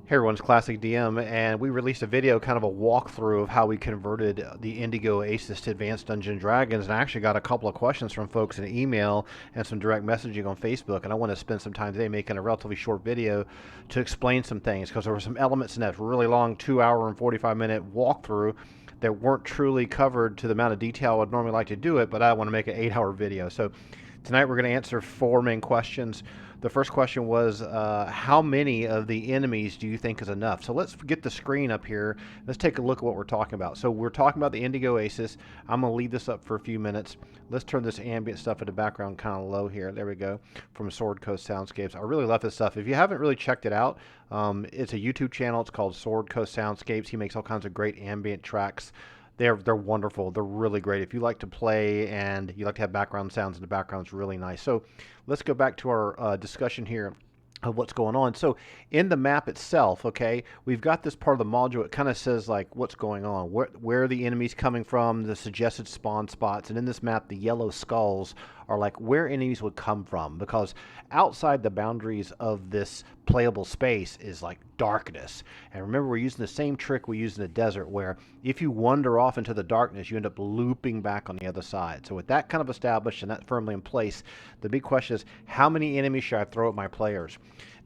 Hey everyone's Classic DM, and we released a video, kind of a walkthrough of how we converted the Indigo Oasis to Advanced Dungeons and Dragons, and I actually got a couple of questions from folks in email and some direct messaging on Facebook, and I want to spend some time today making a relatively short video to explain some things, because there were some elements in that really long 2 hour and 45-minute walkthrough that weren't truly covered to the amount of detail I'd normally like to do it, but I want to make an 8 hour video. So tonight we're going to answer four main questions. The first question was, how many of the enemies do you think is enough? So let's get the screen up here. Let's take a look at what we're talking about. So we're talking about the Indigo Oasis. I'm going to leave this up for a few minutes. Let's turn this ambient stuff in the background kind of low here. There we go. From Sword Coast Soundscapes. I really love this stuff. If you haven't really checked it out, it's a YouTube channel. It's called Sword Coast Soundscapes. He makes all kinds of great ambient tracks. They're wonderful. They're really great. If you like to play and you like to have background sounds in the background, it's really nice. So let's go back to our discussion here of what's going on. So in the map itself, okay, we've got this part of the module. It kind of says like what's going on, where are the enemies coming from, the suggested spawn spots, and in this map, the yellow skulls are like where enemies would come from, because outside the boundaries of this playable space is like darkness. And remember, we're using the same trick we use in the desert, where if you wander off into the darkness, you end up looping back on the other side. So with that kind of established and that firmly in place, the big question is, how many enemies should I throw at my players?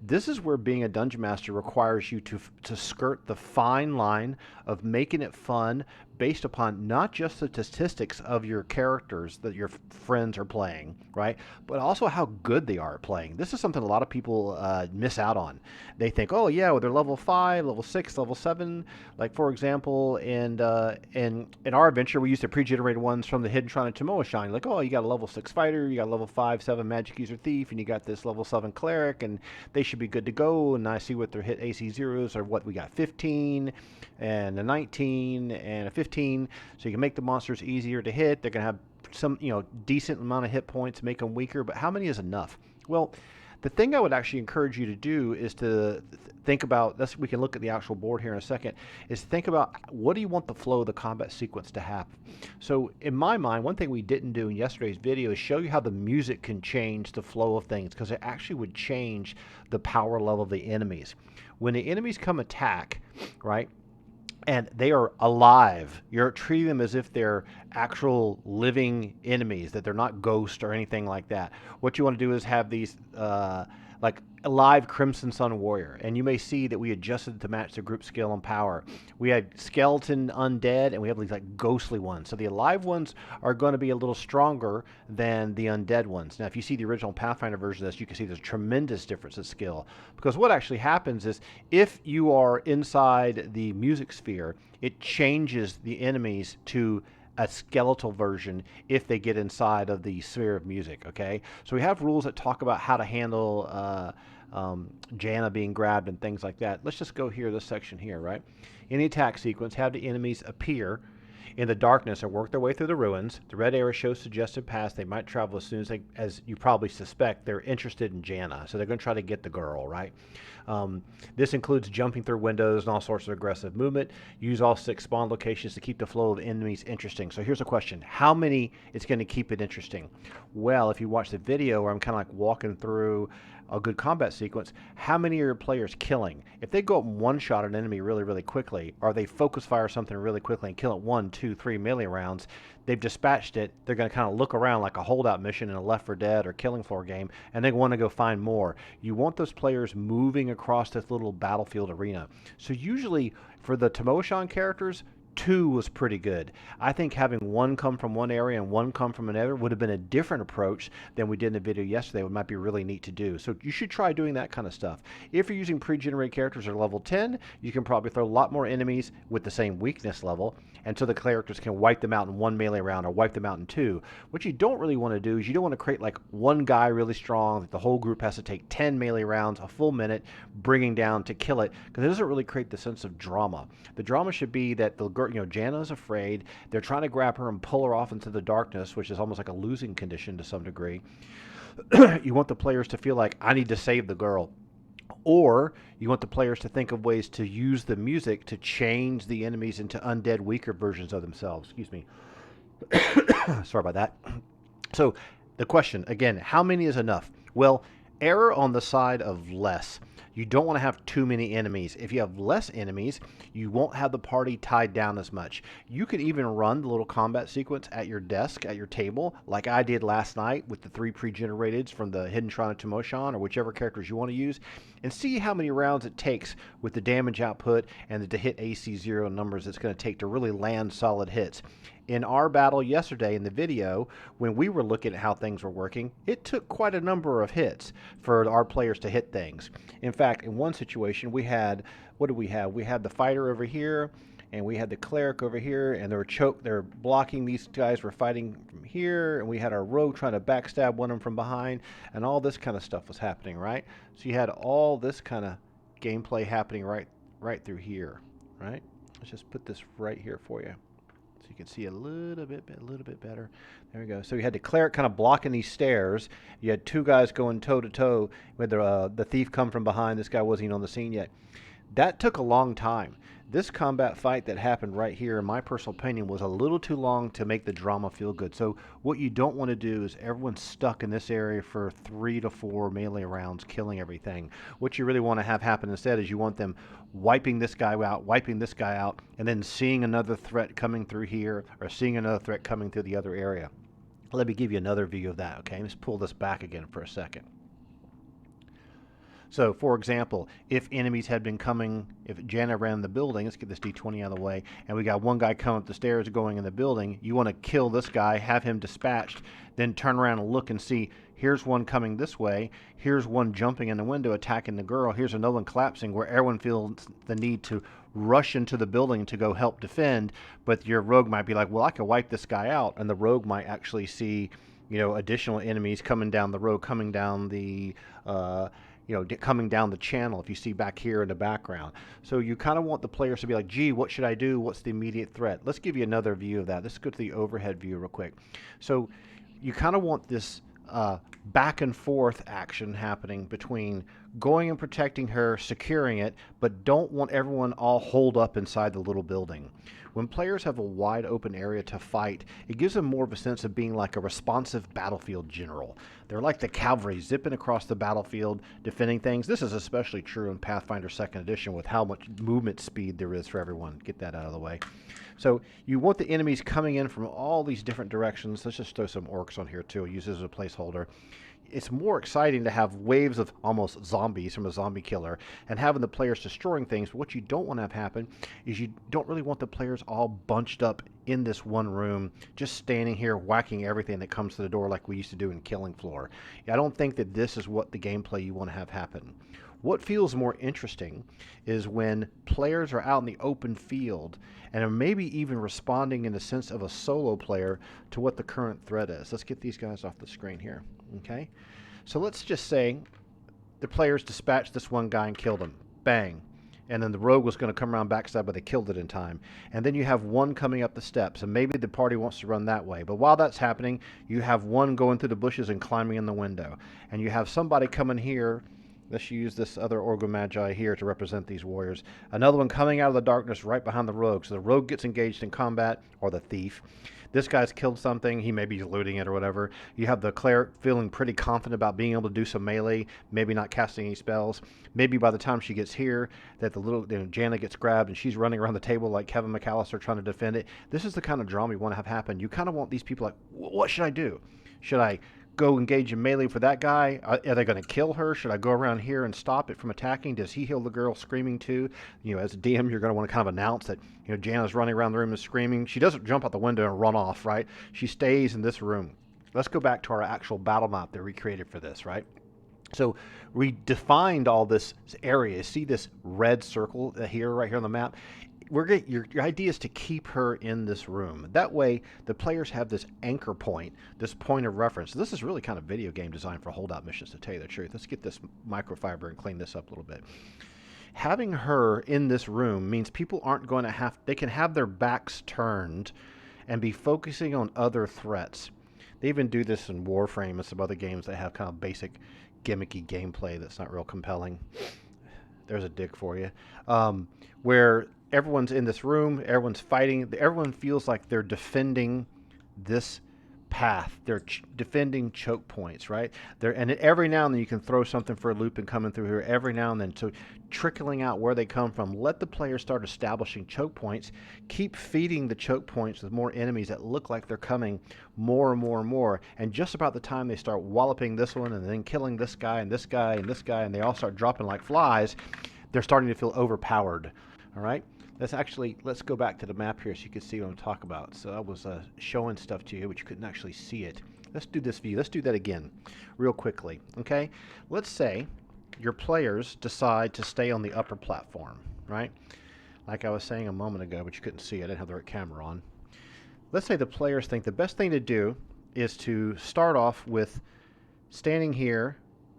This is where being a dungeon master requires you to skirt the fine line of making it fun based upon not just the statistics of your characters that your friends are playing, right? But also how good they are at playing. This is something a lot of people miss out on. They think, oh yeah, well, they're level 5, level 6, level 7. Like for example, in our adventure, we used the pre-generated ones from the Hidden Shrine of Tomoe. Like, oh, you got a level 6 fighter, you got a level 5, 7 magic user thief, and you got this level 7 cleric, and they should be good to go. And I see what their hit AC zeros are. What we got, 15 and a 19 and a 15, so you can make the monsters easier to hit. They're gonna have some, decent amount of hit points, make them weaker, but how many is enough? Well, the thing I would actually encourage you to do is to think about this. We can look at the actual board here in a second. Is think about, what do you want the flow of the combat sequence to have? So in my mind, one thing we didn't do in yesterday's video is show you how the music can change the flow of things, because it actually would change the power level of the enemies. When the enemies come attack, right, and they are alive, you're treating them as if they're actual living enemies, that they're not ghosts or anything like that. What you want to do is have these like a live Crimson Sun warrior, and you may see that we adjusted to match the group skill and power. We had skeleton undead, and we have these like ghostly ones. So the alive ones are going to be a little stronger than the undead ones. Now, if you see the original Pathfinder version of this, you can see there's tremendous difference in skill, because what actually happens is, if you are inside the music sphere, it changes the enemies to a skeletal version if they get inside of the sphere of music. Okay, so we have rules that talk about how to handle Jana being grabbed and things like that. Let's just go here, this section here, right? In the attack sequence, have the enemies appear in the darkness and work their way through the ruins. The red arrow shows suggested paths they might travel as soon as as you probably suspect, they're interested in Jana. So they're going to try to get the girl, right? This includes jumping through windows and all sorts of aggressive movement. Use all 6 spawn locations to keep the flow of enemies interesting. So here's a question. How many is going to keep it interesting? Well, if you watch the video where I'm kind of like walking through a good combat sequence, how many are your players killing? If they go up and one-shot an enemy really, really quickly, or they focus fire something really quickly and kill it 1, 2, 3 melee rounds, they've dispatched it, they're going to kind of look around like a holdout mission in a Left 4 Dead or Killing Floor game, and they want to go find more. You want those players moving across this little battlefield arena. So usually for the Tomoe characters, 2 was pretty good. I think having 1 come from one area and 1 come from another would have been a different approach than we did in the video yesterday. It might be really neat to do. So you should try doing that kind of stuff. If you're using pre-generated characters at level 10, you can probably throw a lot more enemies with the same weakness level, and so the characters can wipe them out in 1 melee round or wipe them out in 2. What you don't really want to do is you don't want to create like one guy really strong that the whole group has to take 10 melee rounds, a full minute, bringing down to kill it, because it doesn't really create the sense of drama. The drama should be that the girl, Jana's afraid. They're trying to grab her and pull her off into the darkness, which is almost like a losing condition to some degree. You want the players to feel like, I need to save the girl. Or you want the players to think of ways to use the music to change the enemies into undead, weaker versions of themselves. Excuse me. Sorry about that. So the question, again, how many is enough? Well, error on the side of less. You don't want to have too many enemies. If you have less enemies, you won't have the party tied down as much. You could even run the little combat sequence at your desk, at your table, like I did last night with the 3 pre-generateds from the Hidden Shrine of Timoshan, or whichever characters you want to use, and see how many rounds it takes with the damage output and the hit AC 0 numbers it's going to take to really land solid hits. In our battle yesterday in the video, when we were looking at how things were working, it took quite a number of hits for our players to hit things. In fact, in one situation, we had, what did we have? We had the fighter over here, and we had the cleric over here, and they're blocking. These guys were fighting from here, and we had our rogue trying to backstab one of them from behind, and all this kind of stuff was happening, right? So you had all this kind of gameplay happening right through here, right? Let's just put this right here for you, so you can see a little bit better. There we go. So you had the cleric kind of blocking these stairs. You had 2 guys going toe to toe with the thief come from behind. This guy wasn't even on the scene yet. That took a long time. This combat fight that happened right here, in my personal opinion, was a little too long to make the drama feel good. So what you don't want to do is everyone's stuck in this area for 3 to 4 melee rounds, killing everything. What you really want to have happen instead is you want them wiping this guy out, and then seeing another threat coming through here, or seeing another threat coming through the other area. Let me give you another view of that, okay? Let's pull this back again for a second. So, for example, if enemies had been coming, if Jana ran the building, let's get this D20 out of the way, and we got one guy coming up the stairs going in the building, you want to kill this guy, have him dispatched, then turn around and look and see, here's one coming this way, here's one jumping in the window attacking the girl, here's another one collapsing, where everyone feels the need to rush into the building to go help defend, but your rogue might be like, well, I could wipe this guy out, and the rogue might actually see, additional enemies coming down the road, coming down the coming down the channel, if you see back here in the background. So you kind of want the players to be like, gee, what should I do? What's the immediate threat? Let's give you another view of that. Let's go to the overhead view real quick. So you kind of want this back and forth action happening between going and protecting her, securing it, but don't want everyone all holed up inside the little building. When players have a wide open area to fight, it gives them more of a sense of being like a responsive battlefield general. They're like the cavalry zipping across the battlefield, defending things. This is especially true in Pathfinder 2nd Edition with how much movement speed there is for everyone. Get that out of the way. So you want the enemies coming in from all these different directions. Let's just throw some orcs on here too. Use this as a placeholder. It's more exciting to have waves of almost zombies from a zombie killer and having the players destroying things. But what you don't want to have happen is you don't really want the players all bunched up in this one room, just standing here whacking everything that comes to the door like we used to do in Killing Floor. I don't think that this is what the gameplay you want to have happen. What feels more interesting is when players are out in the open field and are maybe even responding in the sense of a solo player to what the current threat is. Let's get these guys off the screen here, okay? So let's just say the players dispatched this one guy and killed him. Bang. And then the rogue was going to come around backside, but they killed it in time. And then you have one coming up the steps, and maybe the party wants to run that way. But while that's happening, you have one going through the bushes and climbing in the window. And you have somebody coming here. Let's use this other Orgo-Magi here to represent these warriors. Another one coming out of the darkness right behind the rogue. So the rogue gets engaged in combat, or the thief. This guy's killed something. He maybe is looting it or whatever. You have the cleric feeling pretty confident about being able to do some melee, maybe not casting any spells. Maybe by the time she gets here, that the little Jana gets grabbed and she's running around the table like Kevin McAllister trying to defend it. This is the kind of drama you want to have happen. You kind of want these people like, what should I do? Should I go engage in melee for that guy? Are they going to kill her? Should I go around here and stop it from attacking? Does he heal the girl screaming too? As a DM, you're going to want to kind of announce that, Jana's running around the room and screaming. She doesn't jump out the window and run off, right? She stays in this room. Let's go back to our actual battle map that we created for this, right? So we defined all this area. See this red circle here, right here on the map? Your idea is to keep her in this room. That way, the players have this anchor point, this point of reference. This is really kind of video game design for holdout missions, to tell you the truth. Let's get this microfiber and clean this up a little bit. Having her in this room means people aren't going to they can have their backs turned and be focusing on other threats. They even do this in Warframe and some other games that have kind of basic gimmicky gameplay that's not real compelling. There's a dig for you. Where everyone's in this room, everyone's fighting, everyone feels like they're defending this path. They're defending choke points, right? And every now and then you can throw something for a loop and coming through here every now and then. So trickling out where they come from. Let the players start establishing choke points. Keep feeding the choke points with more enemies that look like they're coming more and more and more. And just about the time they start walloping this one and then killing this guy and this guy and this guy, and they all start dropping like flies, they're starting to feel overpowered. All right? Let's go back to the map here so you can see what I'm talking about. So I was showing stuff to you, but you couldn't actually see it. Let's do this view. Let's do that again real quickly, okay? Let's say your players decide to stay on the upper platform, right? Like I was saying a moment ago, but you couldn't see it. I didn't have the right camera on. Let's say the players think the best thing to do is to start off with standing here,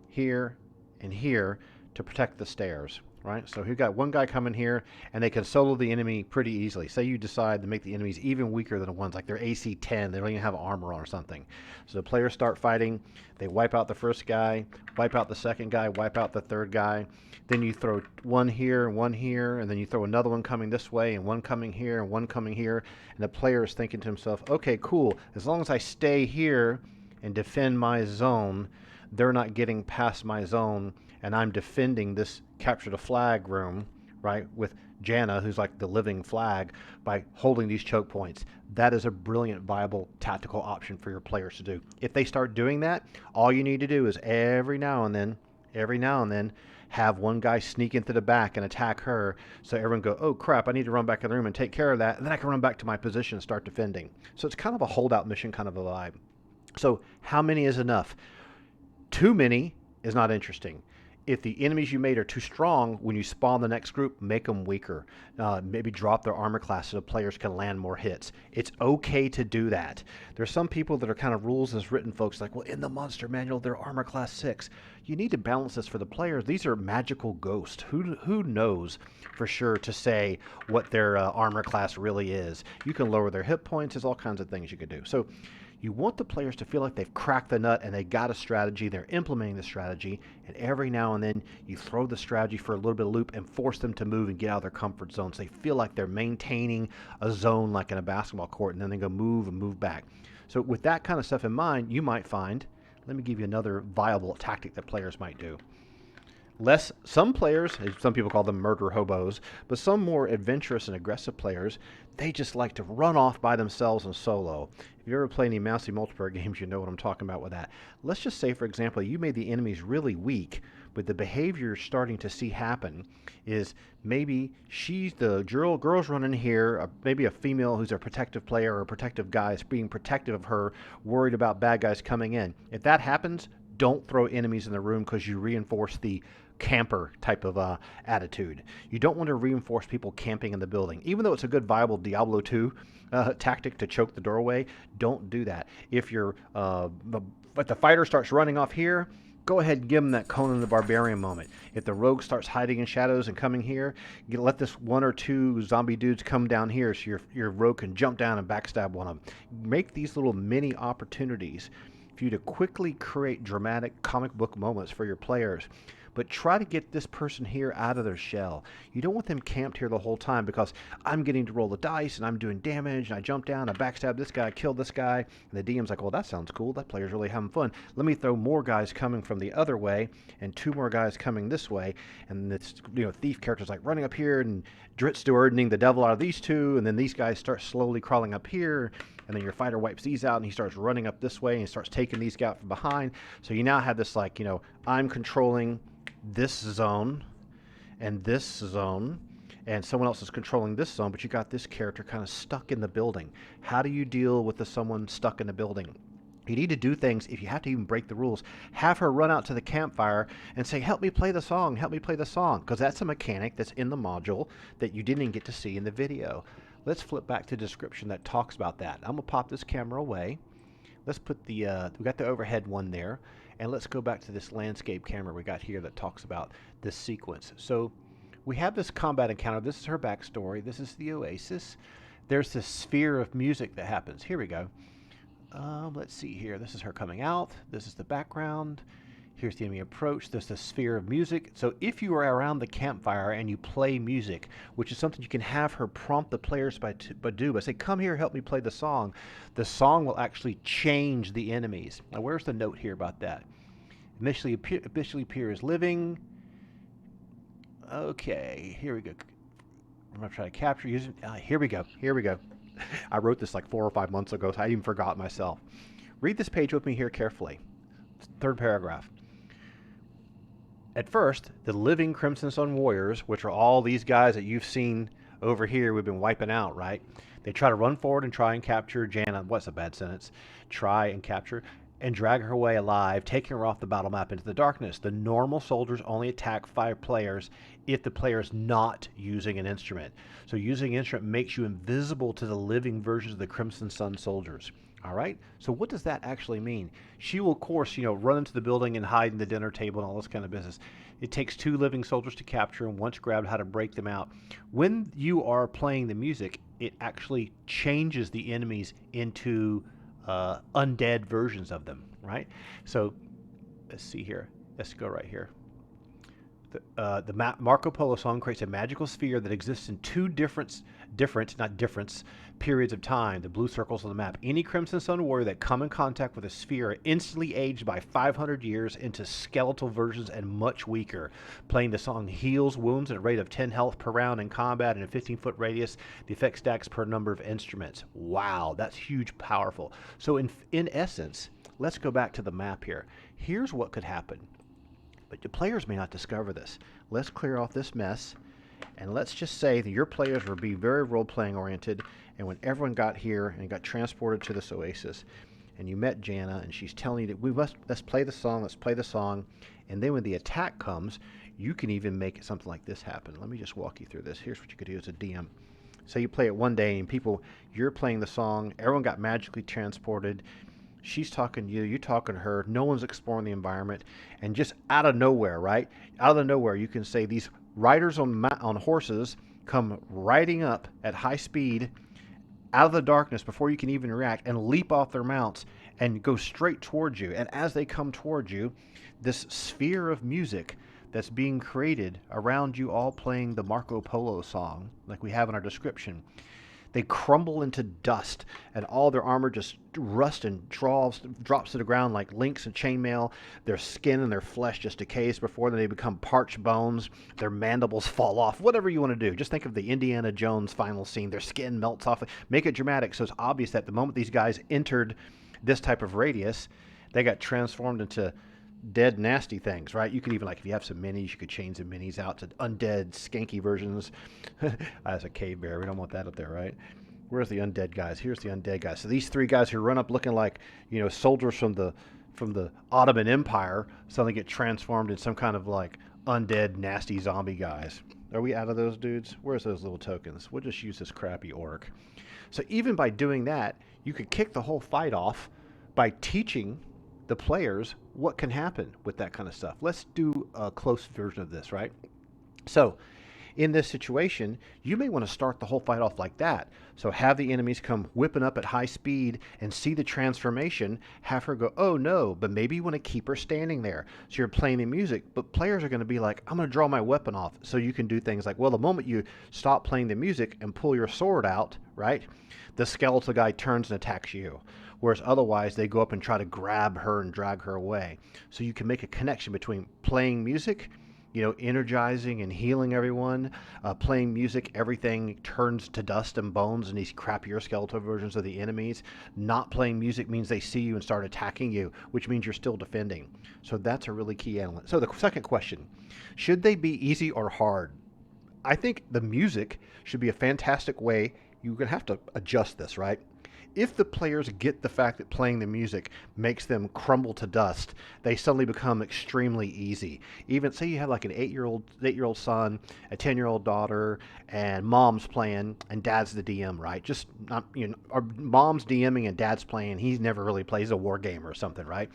here, and here to protect the stairs. Right, so you've got one guy coming here, and they can solo the enemy pretty easily. Say you decide to make the enemies even weaker than the ones, like they're AC 10, they don't even have armor on or something. So the players start fighting, they wipe out the first guy, wipe out the second guy, wipe out the third guy. Then you throw one here, and then you throw another one coming this way, and one coming here, and one coming here. And the player is thinking to himself, okay, cool, as long as I stay here and defend my zone, they're not getting past my zone, and I'm defending this capture the flag room, right, with Jana, who's like the living flag, by holding these choke points. That is a brilliant, viable tactical option for your players to do. If they start doing that, all you need to do is every now and then, have one guy sneak into the back and attack her, so everyone go, oh crap, I need to run back in the room and take care of that, and then I can run back to my position and start defending. So it's kind of a holdout mission kind of a vibe. So how many is enough? Too many is not interesting. If the enemies you made are too strong, when you spawn the next group, make them weaker. Maybe drop their armor class so the players can land more hits. It's okay to do that. There's some people that are kind of rules as written folks like, well, in the monster manual, they're armor class 6. You need to balance this for the players. These are magical ghosts. Who knows for sure to say what their armor class really is? You can lower their hit points. There's all kinds of things you could do. So you want the players to feel like they've cracked the nut and they got a strategy, they're implementing the strategy, and every now and then you throw the strategy for a little bit of loop and force them to move and get out of their comfort zone so they feel like they're maintaining a zone like in a basketball court, and then they go move and move back. So with that kind of stuff in mind, you might find, let me give you another viable tactic that players might do. Some players, some people call them murder hobos, but some more adventurous and aggressive players, they just like to run off by themselves and solo. If you ever play any mousy multiplayer games, you know what I'm talking about with that. Let's just say, for example, you made the enemies really weak, but the behavior you're starting to see happen is maybe the girl's running here, maybe a female who's a protective player or a protective guy is being protective of her, worried about bad guys coming in. If that happens, don't throw enemies in the room because you reinforce the camper type of attitude. You don't want to reinforce people camping in the building. Even though it's a good viable Diablo 2 tactic to choke the doorway, don't do that. If the fighter starts running off here, go ahead and give them that Conan the Barbarian moment. If the rogue starts hiding in shadows and coming here, let this one or two zombie dudes come down here so your rogue can jump down and backstab one of them. Make these little mini opportunities for you to quickly create dramatic comic book moments for your players. But try to get this person here out of their shell. You don't want them camped here the whole time because I'm getting to roll the dice and I'm doing damage and I jump down, I backstab this guy, I kill this guy, and the DM's like, well, that sounds cool. That player's really having fun. Let me throw more guys coming from the other way and 2 more guys coming this way. And it's, thief characters like running up here and Dritz stewarding the devil out of these 2, and then these guys start slowly crawling up here. And then your fighter wipes these out and he starts running up this way and he starts taking these guys from behind. So you now have this I'm controlling this zone and this zone, and someone else is controlling this zone, but you got this character kind of stuck in the building. How do you deal with someone stuck in the building? You need to do things, if you have to even break the rules, have her run out to the campfire and say, help me play the song, because that's a mechanic that's in the module that you didn't even get to see in the video. Let's flip back to the description that talks about that. I'm going to pop this camera away. Let's put we got the overhead one there, and let's go back to this landscape camera we got here that talks about this sequence. So we have this combat encounter. This is her backstory. This is the Oasis. There's this sphere of music that happens. Here we go. Let's see here. This is her coming out. This is the background. Here's the enemy approach. There's the sphere of music. So if you are around the campfire and you play music, which is something you can have her prompt the players by say, come here, help me play the song will actually change the enemies. Now, where's the note here about that? Initially appears living. Okay, here we go. I'm going to try to capture using. Here we go. Here we go. I wrote this like 4 or 5 months ago, so I even forgot myself. Read this page with me here carefully. Third paragraph. At first, the living Crimson Sun warriors, which are all these guys that you've seen over here, we've been wiping out, right? They try to run forward and try and capture Jana. What's a bad sentence? Try and capture and drag her away alive, taking her off the battle map into the darkness. The normal soldiers only attack 5 players if the player is not using an instrument. So using an instrument makes you invisible to the living versions of the Crimson Sun soldiers. All right, so what does that actually mean? She will, of course, run into the building and hide in the dinner table and all this kind of business. It takes 2 living soldiers to capture, and once grabbed, how to break them out. When you are playing the music, it actually changes the enemies into undead versions of them, right? So let's see here. Let's go right here. The Marco Polo song creates a magical sphere that exists in 2 different periods of time, the blue circles on the map. Any Crimson Sun warrior that come in contact with a sphere are instantly aged by 500 years into skeletal versions and much weaker. Playing the song heals wounds at a rate of 10 health per round in combat in a 15-foot radius. The effect stacks per number of instruments. Wow, that's huge, powerful. So in essence, let's go back to the map here. Here's what could happen. But the players may not discover this. Let's clear off this mess, and let's just say that your players will be very role-playing oriented, and when everyone got here and got transported to this oasis, and you met Jana, and she's telling you that let's play the song, and then when the attack comes, you can even make something like this happen. Let me just walk you through this. Here's what you could do as a DM. Say you play it one day, and you're playing the song, everyone got magically transported, she's talking to you, you're talking to her, no one's exploring the environment, and just out of nowhere, right? Out of nowhere, you can say these riders on horses come riding up at high speed out of the darkness before you can even react and leap off their mounts and go straight towards you. And as they come towards you, this sphere of music that's being created around you all playing the Marco Polo song, like we have in our description, they crumble into dust, and all their armor just rusts and drops to the ground like links and chainmail. Their skin and their flesh just decays before they become parched bones. Their mandibles fall off. Whatever you want to do. Just think of the Indiana Jones final scene. Their skin melts off. Make it dramatic so it's obvious that the moment these guys entered this type of radius, they got transformed into dead, nasty things, right? You could even, like, if you have some minis, you could change the minis out to undead, skanky versions. As a cave bear, we don't want that up there, right? Where's the undead guys? Here's the undead guys. So these 3 guys who run up looking like, soldiers from the Ottoman Empire suddenly get transformed in some kind of like undead, nasty zombie guys. Are we out of those dudes? Where's those little tokens? We'll just use this crappy orc. So even by doing that, you could kick the whole fight off by teaching the players what can happen with that kind of stuff. Let's do a close version of this, right? So in this situation, you may want to start the whole fight off like that. So have the enemies come whipping up at high speed and see the transformation, have her go, oh no, but maybe you want to keep her standing there. So you're playing the music, but players are going to be like, I'm going to draw my weapon off. So you can do things like, well, the moment you stop playing the music and pull your sword out, right, the skeletal guy turns and attacks you. Whereas otherwise, they go up and try to grab her and drag her away. So you can make a connection between playing music, energizing and healing everyone. Playing music, everything turns to dust and bones in these crappier skeletal versions of the enemies. Not playing music means they see you and start attacking you, which means you're still defending. So that's a really key element. So the second question, should they be easy or hard? I think the music should be a fantastic way. You're going to have to adjust this, right? If the players get the fact that playing the music makes them crumble to dust, they suddenly become extremely easy. Even say you have like an 8-year-old son, a 10-year-old daughter, and mom's playing and dad's the DM, right? Just not, or mom's DMing and dad's playing. He never really plays a war game or something, right?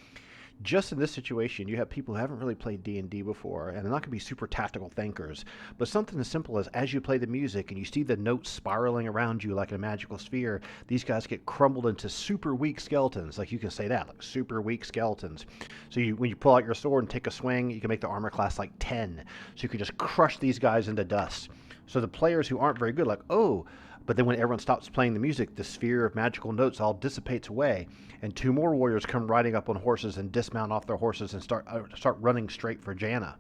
Just in this situation, you have people who haven't really played D&D before, and they're not going to be super tactical thinkers, but something as simple as you play the music and you see the notes spiraling around you like a magical sphere, these guys get crumbled into super weak skeletons. Like, you can say that, like super weak skeletons. So when you pull out your sword and take a swing, you can make the armor class like 10. So you can just crush these guys into dust. So the players who aren't very good, like, oh, but then when everyone stops playing the music, the sphere of magical notes all dissipates away, and two more warriors come riding up on horses and dismount off their horses and start running straight for Jana.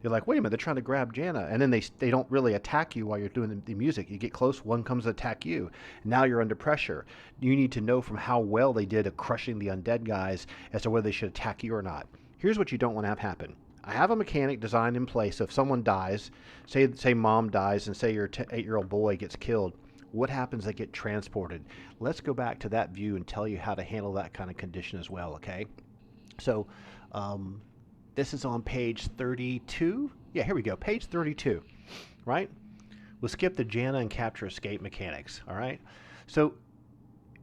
They're like, wait a minute, they're trying to grab Jana, and then they don't really attack you while you're doing the music. You get close, one comes to attack you. Now you're under pressure. You need to know from how well they did at crushing the undead guys as to whether they should attack you or not. Here's what you don't want to have happen. I have a mechanic designed in place. So if someone dies, say mom dies, and say your 8-year-old boy gets killed, what happens? They get transported. Let's go back to that view and tell you how to handle that kind of condition as well, okay? So this is on page 32. Yeah, here we go, page 32, right? We'll skip the Jana and capture escape mechanics, all right? So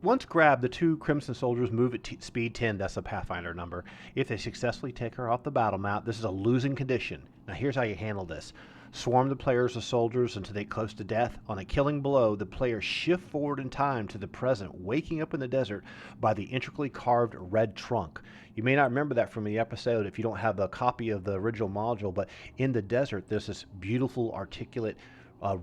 once grabbed, the two Crimson soldiers move at speed 10, that's a Pathfinder number. If they successfully take her off the battle map, this is a losing condition. Now here's how you handle this. Swarm the players with soldiers until they close to death. On a killing blow, the players shift forward in time to the present, waking up in the desert by the intricately carved red trunk. You may not remember that from the episode if you don't have a copy of the original module, but in the desert there's this beautiful articulate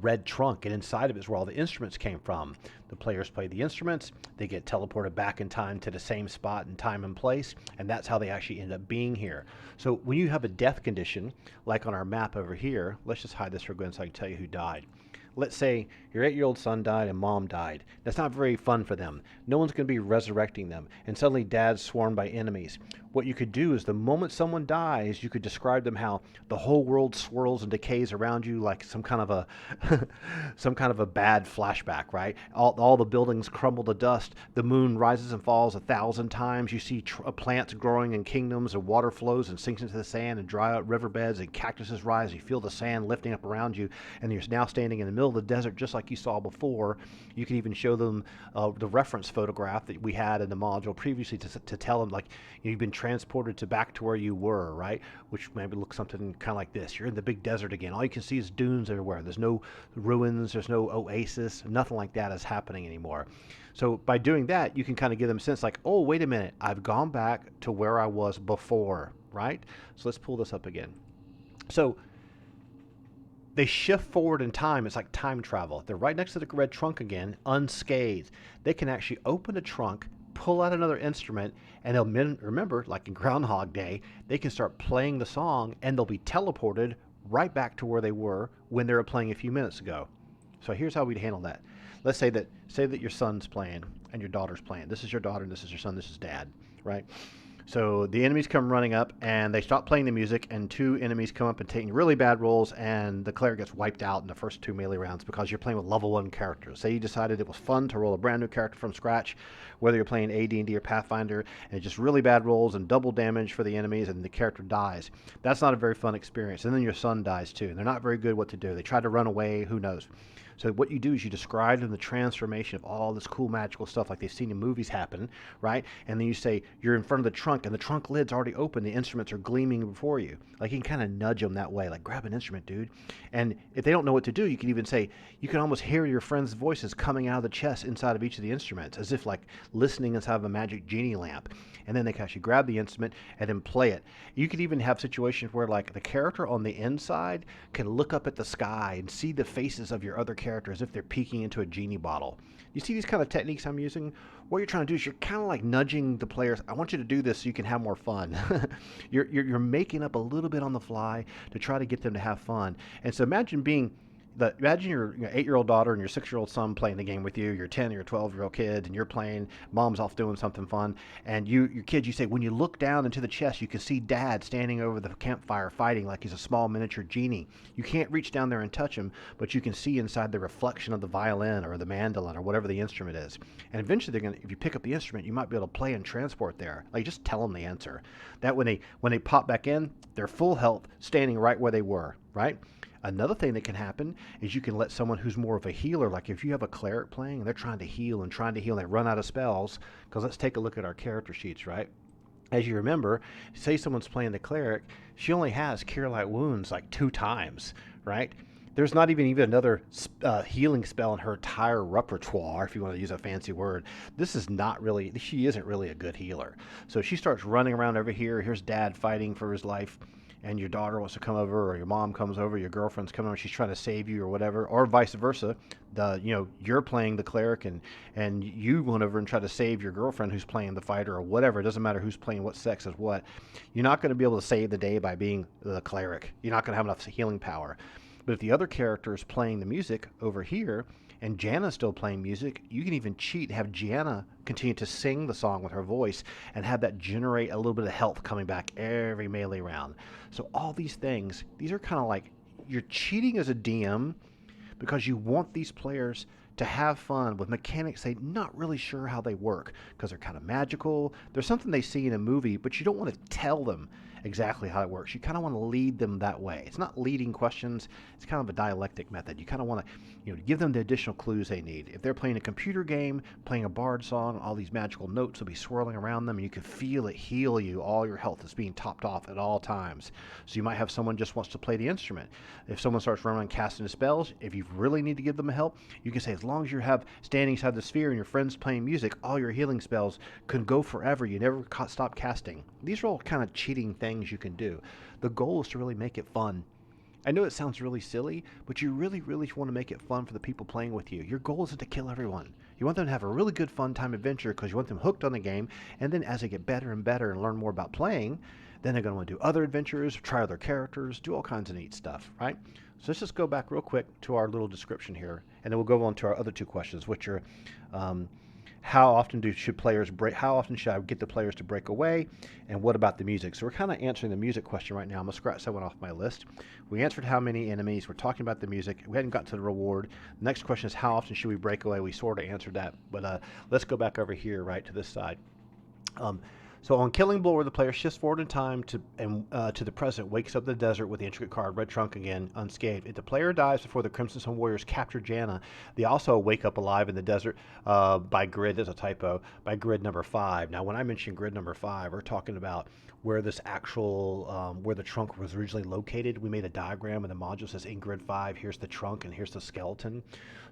red trunk, and inside of it is where all the instruments came from. The players play the instruments, they get teleported back in time to the same spot in time and place, and that's how they actually end up being here. So when you have a death condition, like on our map over here, let's just hide this for a second so I can tell you who died. Let's say your 8-year-old son died and mom died. That's not very fun for them. No one's going to be resurrecting them, and suddenly dad's swarmed by enemies. What you could do is the moment someone dies, you could describe them how the whole world swirls and decays around you like some kind of a some kind of a bad flashback, right? All the buildings crumble to dust. The moon rises and falls 1,000 times. You see plants growing in kingdoms, and water flows and sinks into the sand and dry out riverbeds, and cactuses rise. You feel the sand lifting up around you, and you're now standing in the middle of the desert just like you saw before. You can even show them the reference photograph that we had in the module previously to tell them, like, you've been transported back to where you were, right? Which maybe looks something kind of like this. You're in the big desert again. All you can see is dunes everywhere. There's no ruins, there's no oasis, nothing like that is happening anymore. So by doing that, you can kind of give them a sense like, oh, wait a minute, I've gone back to where I was before, right? So let's pull this up again. So they shift forward in time. It's like time travel. They're right next to the red trunk again, unscathed. They can actually open the trunk, pull out another instrument, and they'll remember, like in Groundhog Day, they can start playing the song, and they'll be teleported right back to where they were when they were playing a few minutes ago. So here's how we'd handle that. Let's say that your son's playing and your daughter's playing. This is your daughter and this is your son. This is dad, right? So the enemies come running up, and they stop playing the music, and two enemies come up and taking really bad rolls, and the cleric gets wiped out in the first 2 melee rounds because you're playing with level 1 characters. Say you decided it was fun to roll a brand new character from scratch, whether you're playing AD&D or Pathfinder, and just really bad rolls and double damage for the enemies, and the character dies. That's not a very fun experience. And then your son dies too. They're not very good at what to do. They try to run away, who knows. So what you do is you describe them the transformation of all this cool magical stuff like they've seen in movies happen, right? And then you say you're in front of the trunk, and the trunk lid's already open. The instruments are gleaming before you. Like, you can kind of nudge them that way, like, grab an instrument, dude. And if they don't know what to do, you can even say, you can almost hear your friends' voices coming out of the chest inside of each of the instruments, as if like listening inside of a magic genie lamp. And then they can actually grab the instrument and then play it. You could even have situations where, like, the character on the inside can look up at the sky and see the faces of your other character as if they're peeking into a genie bottle. You see these kind of techniques I'm using? What you're trying to do is you're kind of like nudging the players. I want you to do this so you can have more fun. you're making up a little bit on the fly to try to get them to have fun. And so imagine your 8-year-old daughter and your 6-year-old son playing the game with you, your 10 or your 12-year-old kids, and you're playing, mom's off doing something fun, and your kids, you say, when you look down into the chest, you can see dad standing over the campfire fighting like he's a small miniature genie. You can't reach down there and touch him, but you can see inside the reflection of the violin or the mandolin or whatever the instrument is. And eventually if you pick up the instrument, you might be able to play and transport there. Like, just tell them the answer. That when they pop back in, they're full health, standing right where they were, right? Another thing that can happen is you can let someone who's more of a healer, like if you have a cleric playing and they're trying to heal and they run out of spells, because let's take a look at our character sheets, right? As you remember, say someone's playing the cleric, she only has Cure Light Wounds like 2 times, right? There's not even another healing spell in her entire repertoire, if you want to use a fancy word. She isn't really a good healer. So she starts running around over here. Here's dad fighting for his life, and your daughter wants to come over, or your mom comes over, your girlfriend's coming over, she's trying to save you or whatever, or vice versa. You're playing the cleric, and you went over and try to save your girlfriend who's playing the fighter or whatever. It doesn't matter who's playing what sex is what. You're not going to be able to save the day by being the cleric. You're not going to have enough healing power. But if the other character is playing the music over here, and Jana's still playing music, you can even cheat and have Jana continue to sing the song with her voice and have that generate a little bit of health coming back every melee round. So all these things, these are kind of like you're cheating as a DM because you want these players to have fun with mechanics they're not really sure how they work because they're kind of magical. There's something they see in a movie, but you don't want to tell them exactly how it works. You kind of want to lead them that way. It's not leading questions. It's kind of a dialectic method. You kind of want to, give them the additional clues they need. If they're playing a computer game, playing a bard song, all these magical notes will be swirling around them, and you can feel it heal you. All your health is being topped off at all times. So you might have someone just wants to play the instrument. If someone starts running around casting spells, if you really need to give them help, you can say, as long as you have standing inside the sphere and your friend's playing music, all your healing spells can go forever. You never stop casting. These are all kind of cheating things you can do. The goal is to really make it fun. I know it sounds really silly, but you really, really want to make it fun for the people playing with you. Your goal isn't to kill everyone. You want them to have a really good fun time adventure because you want them hooked on the game, and then as they get better and better and learn more about playing, then they're going to want to do other adventures, try other characters, do all kinds of neat stuff, right? So let's just go back real quick to our little description here, and then we'll go on to our other 2 questions, which are how often how often should I get the players to break away, and what about the music? So we're kind of answering the music question right now. I'm going to scratch that one off my list. We answered how many enemies. We're talking about the music. We hadn't got to the reward. The next question is how often should we break away? We sort of answered that, but let's go back over here, right to this side. So on Killing Blow, where the player shifts forward in time to the present, wakes up the desert with the intricate card, Red Trunk again, unscathed. If the player dies before the Crimson Sun Warriors capture Jana, they also wake up alive in the desert by grid, there's a typo, by grid number 5. Now, when I mention grid number 5, we're talking about where this actual, where the trunk was originally located. We made a diagram, and the module says in grid 5, here's the trunk, and here's the skeleton.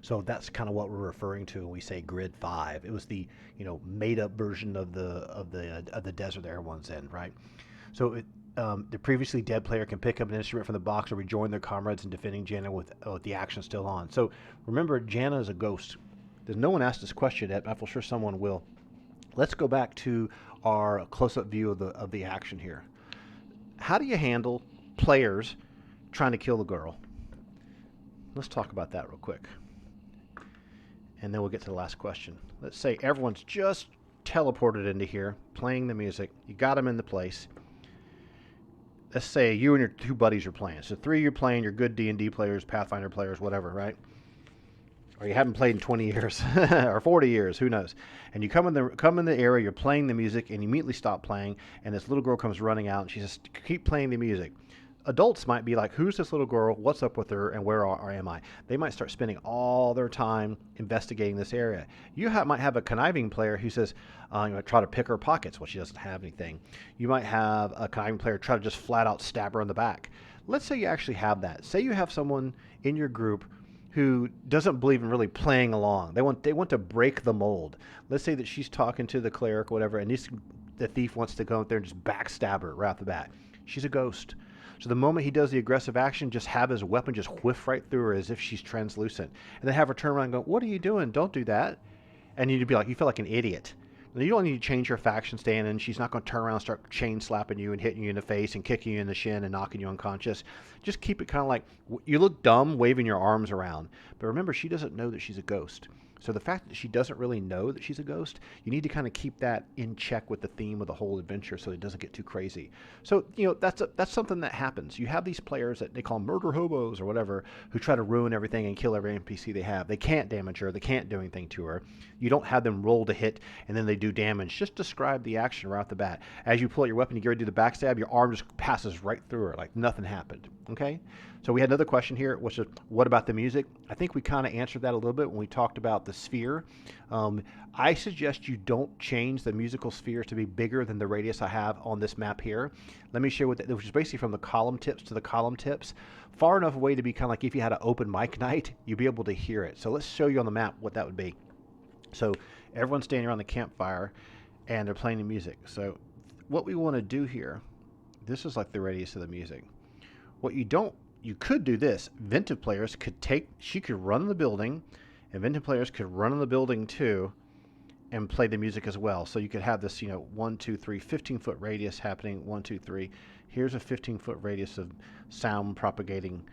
So that's kind of what we're referring to when we say grid 5. It was the, made-up version of the desert that everyone's in, right? So the previously dead player can pick up an instrument from the box or rejoin their comrades in defending Jana with the action still on. So remember, Jana is a ghost. There's no one asked this question yet, but I'm sure someone will. Let's go back to our close-up view of the action here. How do you handle players trying to kill the girl? Let's talk about that real quick, and then we'll get to the last question. Let's say everyone's just teleported into here, playing the music. You got them in the place. Let's say you and your 2 buddies are playing. So 3 of you are playing, you're good D&D players, Pathfinder players, whatever, right? Or you haven't played in 20 years or 40 years, who knows? And you come in the area, you're playing the music, and you immediately stop playing, and this little girl comes running out, and she says, keep playing the music. Adults might be like, who's this little girl? What's up with her? And where am I? They might start spending all their time investigating this area. You might have a conniving player who says, try to pick her pockets. Well, she doesn't have anything. You might have a conniving player try to just flat out stab her in the back. Let's say you actually have that. Say you have someone in your group who doesn't believe in really playing along. They want to break the mold. Let's say that she's talking to the cleric or whatever, and the thief wants to go out there and just backstab her right off the bat. She's a ghost. So the moment he does the aggressive action, just have his weapon just whiff right through her as if she's translucent. And then have her turn around and go, what are you doing? Don't do that. And you'd be like, you feel like an idiot. You don't need to change her faction stand, and she's not going to turn around and start chain slapping you and hitting you in the face and kicking you in the shin and knocking you unconscious. Just keep it kind of like, you look dumb waving your arms around. But remember, she doesn't know that she's a ghost. So the fact that she doesn't really know that she's a ghost, you need to kind of keep that in check with the theme of the whole adventure so it doesn't get too crazy. So, that's something that happens. You have these players that they call murder hobos or whatever who try to ruin everything and kill every NPC they have. They can't damage her. They can't do anything to her. You don't have them roll to hit and then they do damage. Just describe the action right off the bat. As you pull out your weapon, you get ready to do the backstab, your arm just passes right through her like nothing happened. Okay? So we had another question here, which is, what about the music? I think we kind of answered that a little bit when we talked about the sphere. I suggest you don't change the musical sphere to be bigger than the radius I have on this map here. Let me show you what that, which is basically from the column tips to the column tips. Far enough away to be kind of like if you had an open mic night, you'd be able to hear it. So let's show you on the map what that would be. So everyone's standing around the campfire and they're playing the music. So what we want to do here, this is like the radius of the music. What you could do this. Ventive players could she could run in the building, and Ventive players could run in the building too and play the music as well. So you could have this, 1, 2, 3, 15-foot radius happening, 1, 2, 3. Here's a 15-foot radius of sound propagating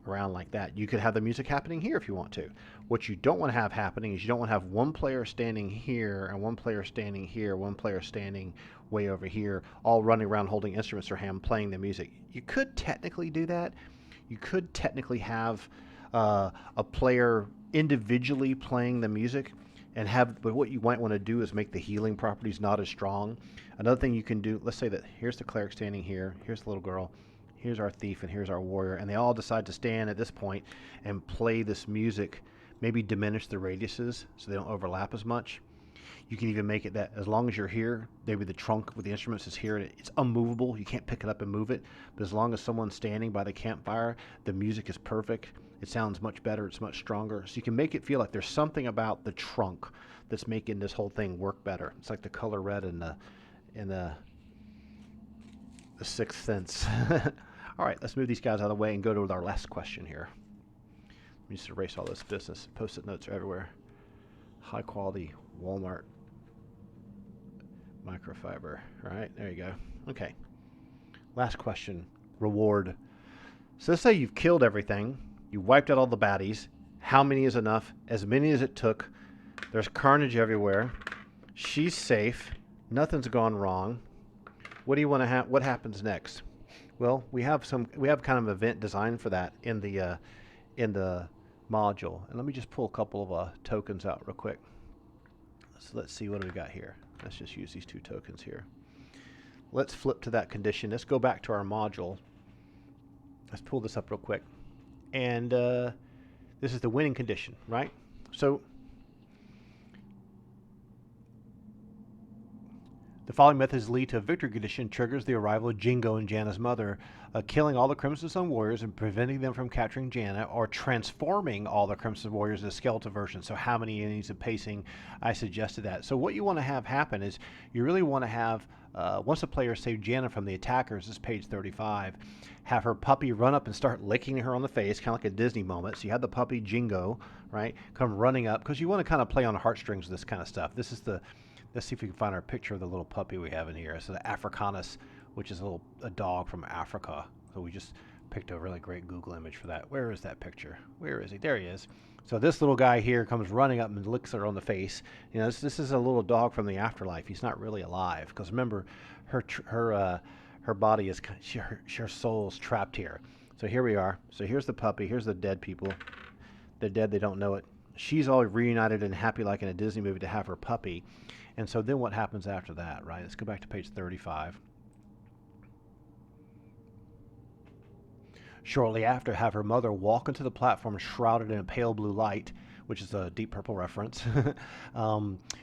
around like that. You could have the music happening here if you want to. What you don't want to have happening is you don't want to have one player standing here and one player standing here, one player standing way over here, all running around holding instruments or playing the music. You could technically do that. You could technically have a player individually playing the music but what you might want to do is make the healing properties not as strong. Another thing you can do, let's say that here's the cleric standing here, here's the little girl, here's our thief, and here's our warrior, and they all decide to stand at this point and play this music, maybe diminish the radiuses so they don't overlap as much. You can even make it that as long as you're here, maybe the trunk with the instruments is here, and it's unmovable, you can't pick it up and move it, but as long as someone's standing by the campfire, the music is perfect. It sounds much better, it's much stronger. So you can make it feel like there's something about the trunk that's making this whole thing work better. It's like the color red in the Sixth Sense. All right, let's move these guys out of the way and go to our last question here. Let me just erase all this business. Post-it notes are everywhere. High quality Walmart microfiber. All right, there you go. Okay. Last question. Reward. So let's say you've killed everything. You wiped out all the baddies. How many is enough? As many as it took. There's carnage everywhere. She's safe. Nothing's gone wrong. What do you want to have? What happens next? Well, we have kind of an event designed for that in the module. And let me just pull a couple of tokens out real quick. So let's see what do we got here. Let's just use these 2 tokens here. Let's flip to that condition. Let's go back to our module. Let's pull this up real quick. And this is the winning condition, right? So the following methods lead to a victory condition triggers the arrival of Jingo and Janna's mother, killing all the Crimson Sun warriors and preventing them from capturing Janna, or transforming all the Crimson warriors into skeletal versions. So how many innings of pacing? I suggested that. So what you want to have happen is you really want to have, once the player saved Janna from the attackers, this is page 35, have her puppy run up and start licking her on the face, kind of like a Disney moment. So you have the puppy Jingo, right, come running up, because you want to kind of play on the heartstrings with this kind of stuff. This is let's see if we can find our picture of the little puppy we have in here. So the Africanus, which is a dog from Africa. So we just picked a really great Google image for that. Where is that picture? Where is he? There he is. So this little guy here comes running up and licks her on the face. This is a little dog from the afterlife. He's not really alive, because remember, her body is, her soul's trapped here. So here we are. So here's the puppy. Here's the dead people. They're dead. They don't know it. She's all reunited and happy like in a Disney movie to have her puppy. And so then what happens after that, right? Let's go back to page 35. Shortly after, have her mother walk into the platform shrouded in a pale blue light, which is a Deep Purple reference.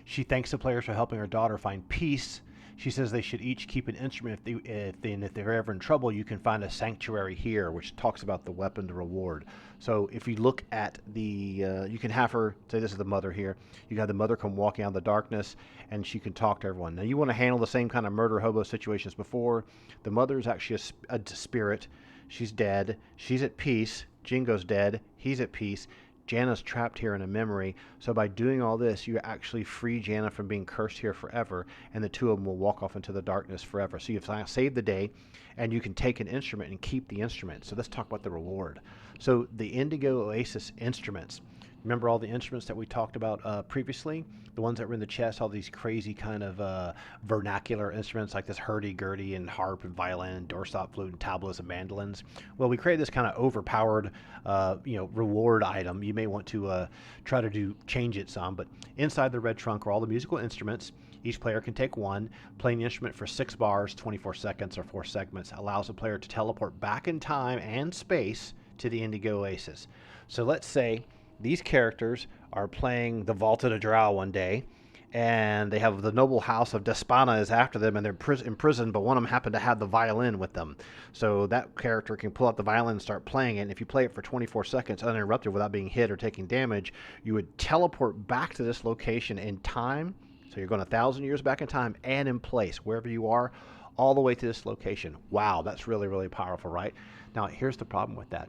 She thanks the players for helping her daughter find peace. She says they should each keep an instrument. If they're ever in trouble, you can find a sanctuary here, which talks about the weapon to reward. So if you look at you can have her, say this is the mother here. You have the mother come walking out of the darkness, and she can talk to everyone. Now you want to handle the same kind of murder hobo situations before. The mother is actually a spirit. She's dead. She's at peace. Jingo's dead. He's at peace. Janna's trapped here in a memory. So by doing all this, you actually free Janna from being cursed here forever, and the two of them will walk off into the darkness forever. So you've saved the day, and you can take an instrument and keep the instrument. So let's talk about the reward. So the Indigo Oasis instruments. Remember all the instruments that we talked about previously? The ones that were in the chest, all these crazy kind of vernacular instruments like this hurdy-gurdy and harp and violin and doorstop flute and tablas and mandolins. Well, we created this kind of overpowered, reward item. You may want to try to change it some, but inside the red trunk are all the musical instruments. Each player can take one. Playing the instrument for 6 bars, 24 seconds, or 4 segments allows the player to teleport back in time and space to the Indigo Oasis. So let's say these characters are playing the Vault of the Drow one day, and they have the noble house of Despana is after them, and they're in prison, but one of them happened to have the violin with them. So that character can pull out the violin and start playing it, and if you play it for 24 seconds uninterrupted without being hit or taking damage, you would teleport back to this location in time. So you're going 1,000 years back in time and in place, wherever you are, all the way to this location. Wow, that's really, really powerful, right? Now, here's the problem with that.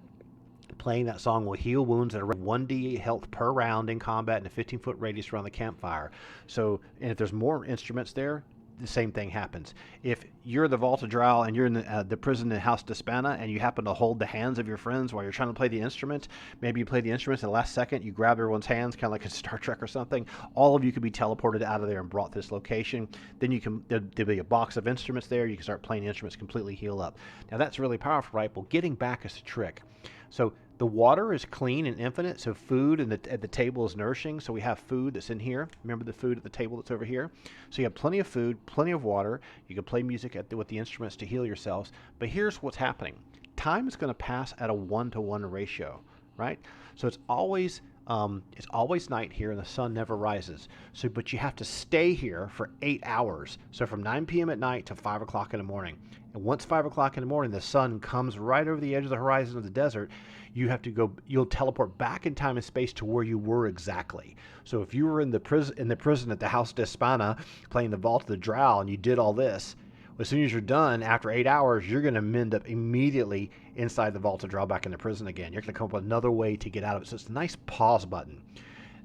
Playing that song will heal wounds at a 1d health per round in combat in a 15-foot radius around the campfire. So, and if there's more instruments there, the same thing happens. If you're the Vault of Drow and you're in the prison in House Despana and you happen to hold the hands of your friends while you're trying to play the instrument, maybe you play the instruments in the last second, you grab everyone's hands, kind of like a Star Trek or something, all of you could be teleported out of there and brought to this location. Then you can, there'll be a box of instruments there, you can start playing the instruments, completely heal up. Now that's really powerful, right? Well, getting back is the trick. So the water is clean and infinite, so food at the table is nourishing. So we have food that's in here. Remember the food at the table that's over here? So you have plenty of food, plenty of water. You can play music with the instruments to heal yourselves. But here's what's happening. Time is going to pass at a 1-to-1 ratio, right? So it's always night here and the sun never rises. So, but you have to stay here for 8 hours. So from 9 p.m. at night to 5 o'clock in the morning. And once 5 o'clock in the morning, the sun comes right over the edge of the horizon of the desert. You have to go, you'll teleport back in time and space to where you were exactly. So if you were in the prison at the House Despana playing the Vault of the Drow and you did all this, as soon as you're done, after 8 hours, you're going to end up immediately inside the Vault of Drow back in the prison again. You're going to come up with another way to get out of it. So it's a nice pause button.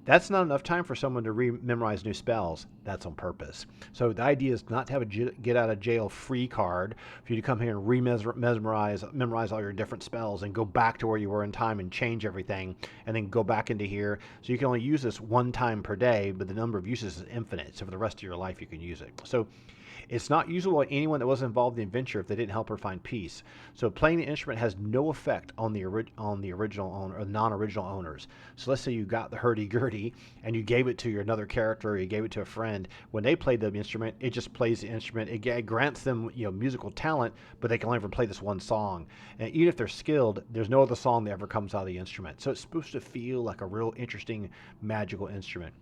That's not enough time for someone to memorize new spells. That's on purpose. So the idea is not to have a get out of jail free card for you to come here and memorize all your different spells and go back to where you were in time and change everything and then go back into here. So you can only use this one time per day, but the number of uses is infinite. So for the rest of your life, you can use it. So it's not usable by anyone that wasn't involved in the adventure if they didn't help her find peace. So playing the instrument has no effect on the original owner or non-original owners. So let's say you got the hurdy-gurdy and you gave it to another character or you gave it to a friend. When they played the instrument, it just plays the instrument. It grants them musical talent, but they can only ever play this one song. And even if they're skilled, there's no other song that ever comes out of the instrument. So it's supposed to feel like a real interesting magical instrument.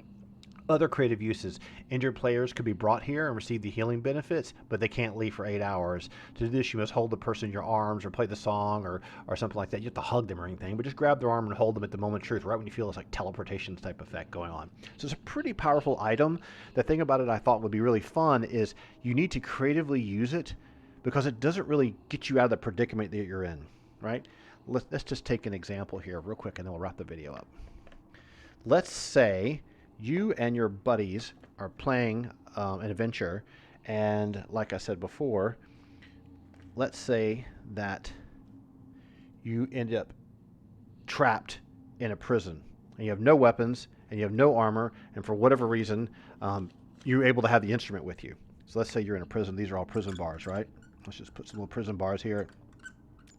Other creative uses. Injured players could be brought here and receive the healing benefits, but they can't leave for 8 hours. To do this, you must hold the person in your arms or play the song or something like that. You have to hug them or anything, but just grab their arm and hold them at the moment of truth, right when you feel this like teleportation type effect going on. So it's a pretty powerful item. The thing about it I thought would be really fun is you need to creatively use it because it doesn't really get you out of the predicament that you're in, right? Let's just take an example here real quick and then we'll wrap the video up. Let's say you and your buddies are playing an adventure, and like I said before, let's say that you end up trapped in a prison, and you have no weapons, and you have no armor, and for whatever reason, you're able to have the instrument with you. So let's say you're in a prison. These are all prison bars, right? Let's just put some little prison bars here.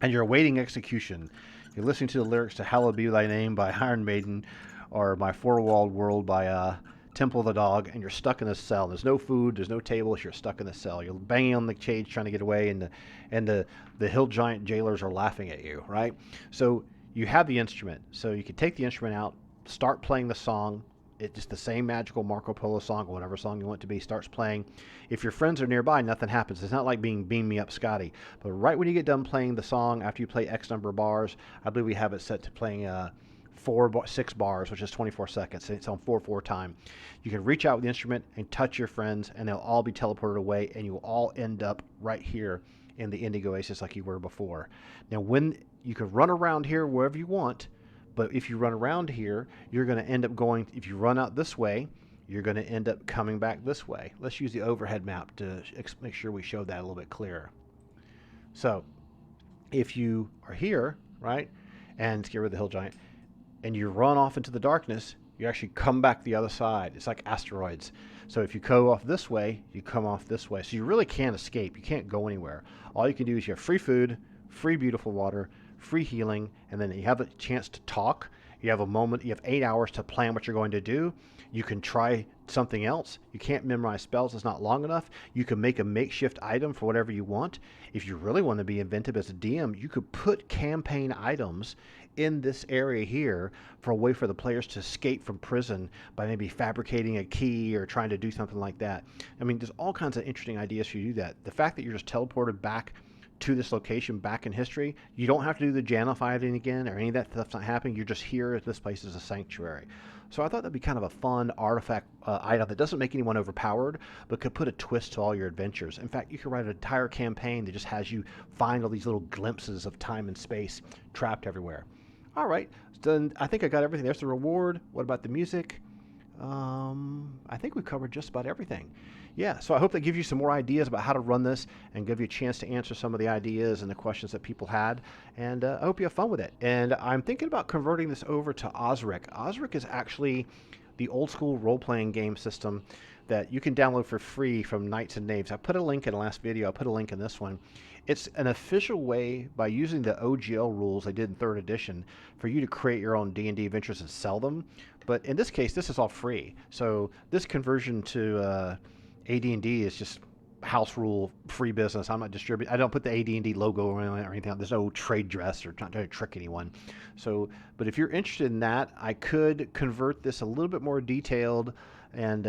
And you're awaiting execution. You're listening to the lyrics to Hallowed Be Thy Name by Iron Maiden, or My Four-Walled World by Temple of the Dog, and you're stuck in this cell. There's no food, there's no tables, you're stuck in this cell. You're banging on the cage trying to get away, and the hill giant jailers are laughing at you, right? So you have the instrument. So you can take the instrument out, start playing the song. It's just the same magical Marco Polo song, or whatever song you want it to be, starts playing. If your friends are nearby, nothing happens. It's not like being Beam Me Up Scotty. But right when you get done playing the song, after you play X number of bars, I believe we have it set to playing 6 bars, which is 24 seconds. It's on 4/4 time. You can reach out with the instrument and touch your friends, and they'll all be teleported away, and you will all end up right here in the Indigo Oasis like you were before. Now, when you can run around here wherever you want, but if you run around here, you're going to end up going, if you run out this way, you're going to end up coming back this way. Let's use the overhead map to make sure we show that a little bit clearer. So, if you are here, right, and let's get rid of the hill giant, and you run off into the darkness, you actually come back the other side. It's like asteroids. So if you go off this way, you come off this way. So you really can't escape. You can't go anywhere. All you can do is you have free food, free beautiful water, free healing, and then you have a chance to talk. You have a moment, you have 8 hours to plan what you're going to do. You can try something else. You can't memorize spells, it's not long enough. You can make a makeshift item for whatever you want. If you really want to be inventive as a DM, you could put campaign items in this area here for a way for the players to escape from prison by maybe fabricating a key or trying to do something like that. I mean, there's all kinds of interesting ideas for you to do that. The fact that you're just teleported back to this location back in history, you don't have to do the janifying again or any of that stuff's not happening. You're just here. This place is a sanctuary. So I thought that'd be kind of a fun artifact item that doesn't make anyone overpowered, but could put a twist to all your adventures. In fact, you could write an entire campaign that just has you find all these little glimpses of time and space trapped everywhere. All right, then I think I got everything. There's the reward. What about the music? I think we covered just about everything. Yeah, so I hope that gives you some more ideas about how to run this and give you a chance to answer some of the ideas and the questions that people had. And I hope you have fun with it. And I'm thinking about converting this over to Osric. Osric is actually the old school role-playing game system that you can download for free from Knights and Knaves. I put a link in the last video. I put a link in this one. It's an official way, by using the OGL rules I did in 3rd edition, for you to create your own D&D adventures and sell them. But in this case, this is all free. So this conversion to AD&D is just house rule free business. I'm not distributing. I don't put the AD&D logo or anything. There's no trade dress or trying to trick anyone. So, but if you're interested in that, I could convert this a little bit more detailed and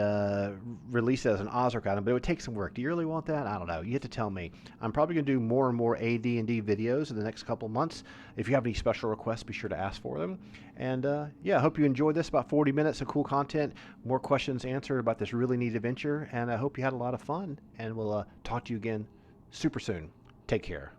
release it as an Osric item, but it would take some work. Do you really want that? I don't know. You have to tell me. I'm probably going to do more and more AD&D videos in the next couple months. If you have any special requests, be sure to ask for them. And yeah, I hope you enjoyed this. About 40 minutes of cool content, more questions answered about this really neat adventure, and I hope you had a lot of fun. And we'll talk to you again super soon. Take care.